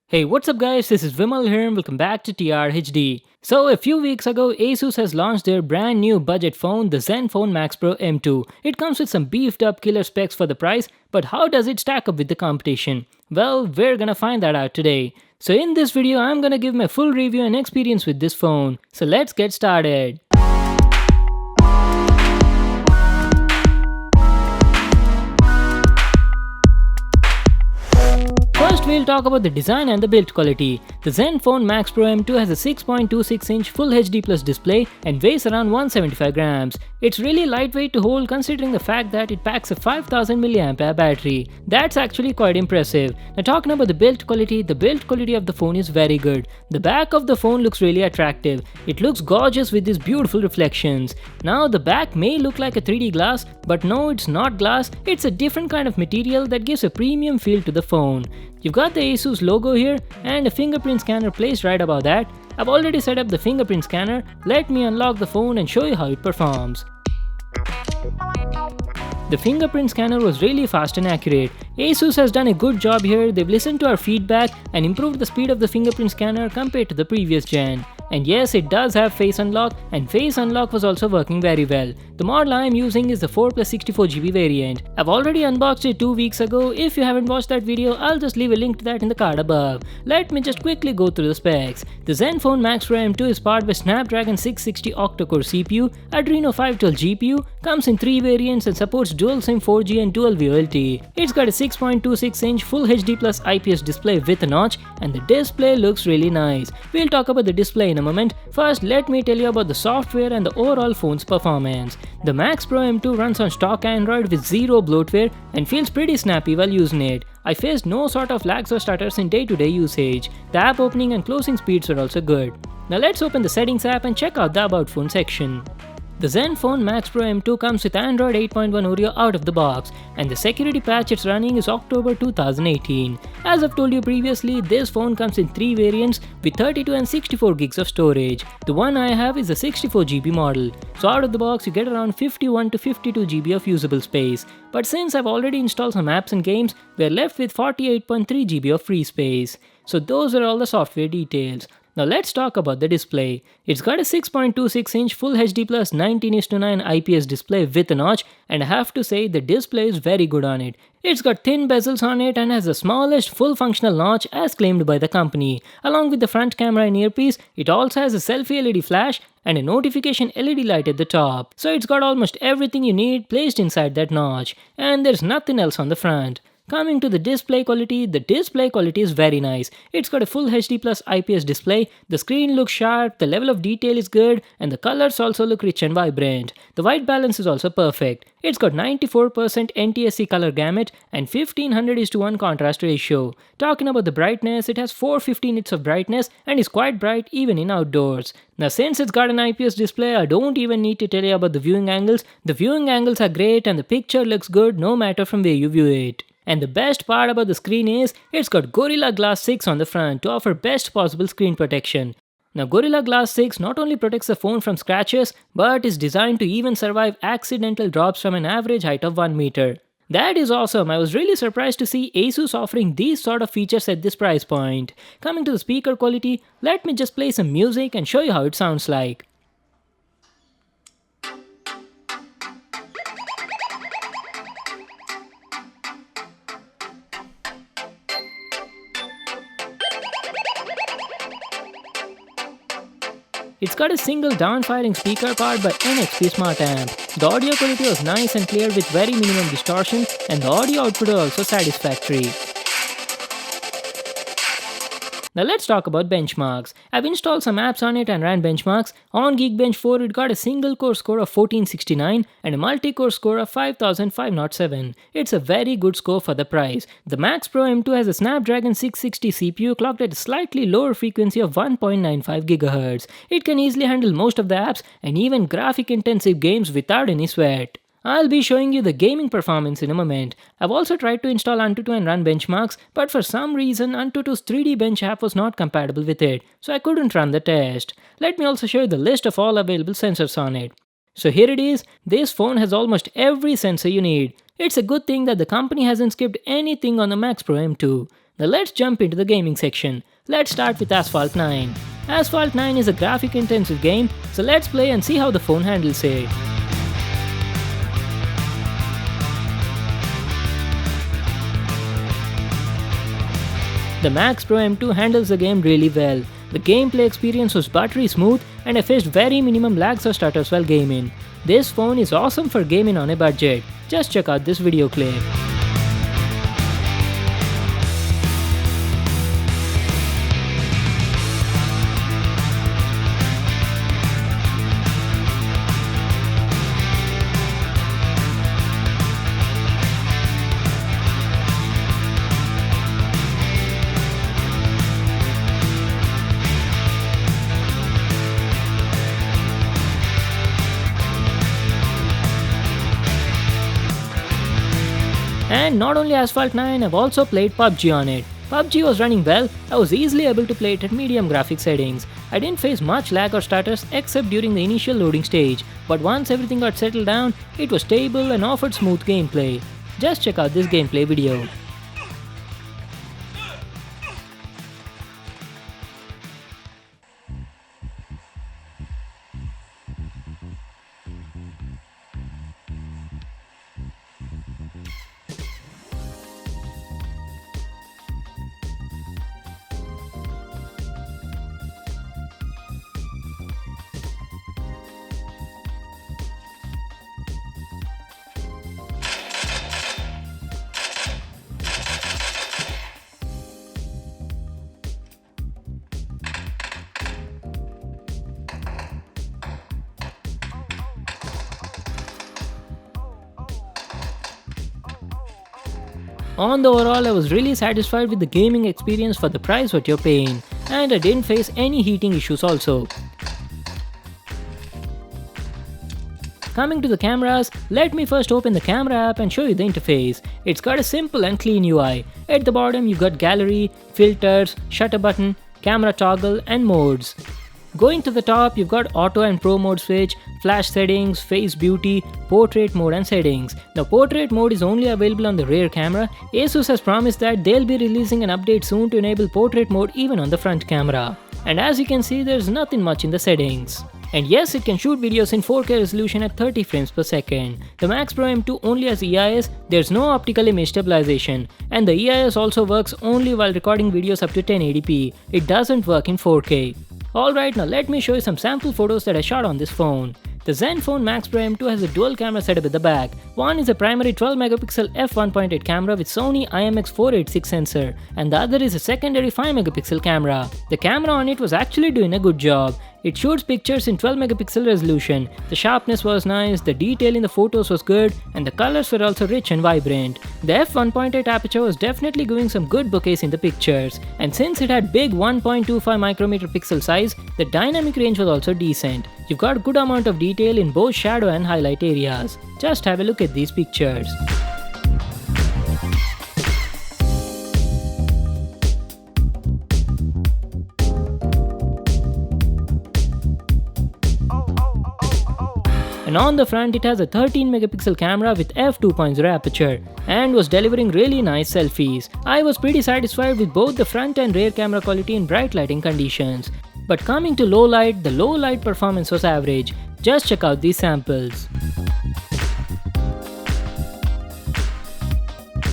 Hey, what's up guys, this is Vimal here and welcome back to TRHD. So a few weeks ago, Asus has launched their brand new budget phone, the Zenfone Max Pro M2. It comes with some beefed up killer specs for the price, but how does it stack up with the competition? Well, we're gonna find that out today. So in this video, I'm gonna give my full review and experience with this phone. So let's get started. First, we'll talk about the design and the build quality. The Zenfone Max Pro M2 has a 6.26-inch Full HD Plus display and weighs around 175 grams. It's really lightweight to hold considering the fact that it packs a 5000 mAh battery. That's actually quite impressive. Now talking about the build quality of the phone is very good. The back of the phone looks really attractive. It looks gorgeous with these beautiful reflections. Now the back may look like a 3D glass, but no, it's not glass. It's a different kind of material that gives a premium feel to the phone. You've got the Asus logo here and a fingerprint scanner placed right above that. I've already set up the fingerprint scanner. Let me unlock the phone and show you how it performs. The fingerprint scanner was really fast and accurate. Asus has done a good job here. They've listened to our feedback and improved the speed of the fingerprint scanner compared to the previous gen. And yes, it does have face unlock, and face unlock was also working very well. The model I am using is the 4+64GB variant. I've already unboxed it 2 weeks ago. If you haven't watched that video, I'll just leave a link to that in the card above. Let me just quickly go through the specs. The Zenfone Max Pro M2 is powered by Snapdragon 660 octa-core CPU, Adreno 512 GPU, comes in 3 variants and supports dual SIM 4G and dual VoLTE. It's got a 6.26-inch Full HD Plus IPS display with a notch, and the display looks really nice. We'll talk about the display in a moment. First, let me tell you about the software and the overall phone's performance. The Max Pro M2 runs on stock Android with zero bloatware and feels pretty snappy while using it. I faced no sort of lags or stutters in day-to-day usage. The app opening and closing speeds are also good. Now let's open the settings app and check out the About Phone section. The Zenfone Max Pro M2 comes with Android 8.1 Oreo out of the box, and the security patch it's running is October 2018. As I've told you previously, this phone comes in 3 variants with 32 and 64 gigs of storage. The one I have is the 64GB model, so out of the box you get around 51 to 52GB of usable space. But since I've already installed some apps and games, we're left with 48.3GB of free space. So those are all the software details. Now let's talk about the display. It's got a 6.26-inch Full HD Plus 19:9 IPS display with a notch, and I have to say the display is very good on it. It's got thin bezels on it and has the smallest full functional notch as claimed by the company. Along with the front camera and earpiece, it also has a selfie LED flash and a notification LED light at the top. So it's got almost everything you need placed inside that notch, and there's nothing else on the front. Coming to the display quality is very nice. It's got a Full HD Plus IPS display, the screen looks sharp, the level of detail is good, and the colors also look rich and vibrant. The white balance is also perfect. It's got 94% NTSC color gamut and 1500:1 contrast ratio. Talking about the brightness, it has 450 nits of brightness and is quite bright even in outdoors. Now since it's got an IPS display, I don't even need to tell you about the viewing angles. The viewing angles are great and the picture looks good no matter from where you view it. And the best part about the screen is, it's got Gorilla Glass 6 on the front to offer best possible screen protection. Now Gorilla Glass 6 not only protects the phone from scratches, but is designed to even survive accidental drops from an average height of 1 meter. That is awesome. I was really surprised to see Asus offering these sort of features at this price point. Coming to the speaker quality, let me just play some music and show you how it sounds like. It's got a single down-firing speaker powered by NXP Smart Amp. The audio quality was nice and clear with very minimum distortion, and the audio output was also satisfactory. Now let's talk about benchmarks. I've installed some apps on it and ran benchmarks. On Geekbench 4, it got a single core score of 1469 and a multi-core score of 5507. It's a very good score for the price. The Max Pro M2 has a Snapdragon 660 CPU clocked at a slightly lower frequency of 1.95 GHz. It can easily handle most of the apps and even graphic-intensive games without any sweat. I'll be showing you the gaming performance in a moment. I've also tried to install Antutu and run benchmarks, but for some reason Antutu's 3D Bench app was not compatible with it, so I couldn't run the test. Let me also show you the list of all available sensors on it. So here it is. This phone has almost every sensor you need. It's a good thing that the company hasn't skipped anything on the Max Pro M2. Now let's jump into the gaming section. Let's start with Asphalt 9. Asphalt 9 is a graphic intensive game, so let's play and see how the phone handles it. The Max Pro M2 handles the game really well. The gameplay experience was buttery smooth and I faced very minimum lags or stutters while gaming. This phone is awesome for gaming on a budget. Just check out this video clip. And not only Asphalt 9, I've also played PUBG on it. PUBG was running well, I was easily able to play it at medium graphic settings. I didn't face much lag or stutters except during the initial loading stage, but once everything got settled down, it was stable and offered smooth gameplay. Just check out this gameplay video. On the overall, I was really satisfied with the gaming experience for the price what you're paying, and I didn't face any heating issues also. Coming to the cameras, let me first open the camera app and show you the interface. It's got a simple and clean UI. At the bottom you've got gallery, filters, shutter button, camera toggle and modes. Going to the top, you've got auto and pro mode switch, flash settings, face beauty, portrait mode and settings. Now portrait mode is only available on the rear camera. Asus has promised that they'll be releasing an update soon to enable portrait mode even on the front camera. And as you can see, there's nothing much in the settings. And yes, it can shoot videos in 4K resolution at 30 frames per second. The Max Pro M2 only has EIS, there's no optical image stabilization. And the EIS also works only while recording videos up to 1080p. It doesn't work in 4K. Alright, now let me show you some sample photos that I shot on this phone. The Zenfone Max Pro M2 has a dual camera setup at the back. One is a primary 12MP f1.8 camera with Sony IMX486 sensor, and the other is a secondary 5MP camera. The camera on it was actually doing a good job. It shoots pictures in 12MP resolution, the sharpness was nice, the detail in the photos was good, and the colors were also rich and vibrant. The f1.8 aperture was definitely giving some good bokehs in the pictures, and since it had big 1.25 micrometer pixel size, the dynamic range was also decent. You've got good amount of detail in both shadow and highlight areas. Just have a look at these pictures. And on the front it has a 13MP camera with f2.0 aperture and was delivering really nice selfies. I was pretty satisfied with both the front and rear camera quality in bright lighting conditions. But coming to low light, the low light performance was average. Just check out these samples.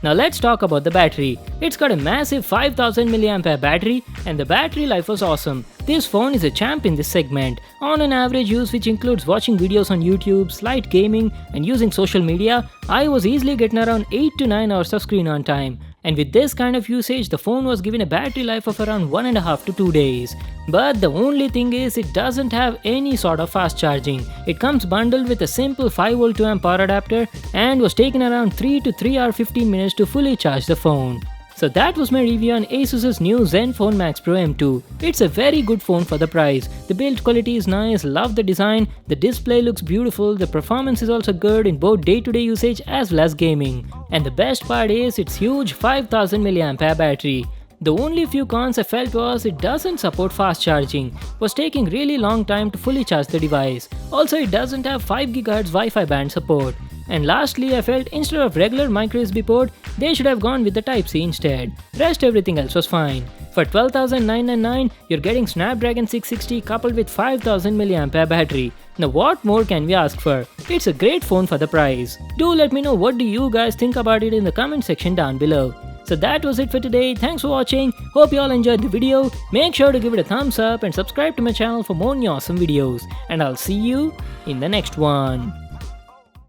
Now let's talk about the battery. It's got a massive 5000 mAh battery and the battery life was awesome. This phone is a champ in this segment. On an average use, which includes watching videos on YouTube, slight gaming and using social media, I was easily getting around 8 to 9 hours of screen on time. And with this kind of usage, the phone was given a battery life of around 1.5 to 2 days. But the only thing is, it doesn't have any sort of fast charging. It comes bundled with a simple 5V 2A power adapter and was taking around 3 to 3 hours 15 minutes to fully charge the phone. So that was my review on Asus's new Zenfone Max Pro M2. It's a very good phone for the price. The build quality is nice, love the design, the display looks beautiful, the performance is also good in both day-to-day usage as well as gaming. And the best part is its huge 5000 mAh battery. The only few cons I felt was it doesn't support fast charging, was taking really long time to fully charge the device. Also, it doesn't have 5 GHz Wi-Fi band support. And lastly, I felt instead of regular microSD port, they should have gone with the Type-C instead. Rest everything else was fine. For 12,999, you're getting Snapdragon 660 coupled with 5000 mAh battery. Now what more can we ask for? It's a great phone for the price. Do let me know what do you guys think about it in the comment section down below. So that was it for today. Thanks for watching. Hope you all enjoyed the video. Make sure to give it a thumbs up and subscribe to my channel for more awesome videos. And I'll see you in the next one.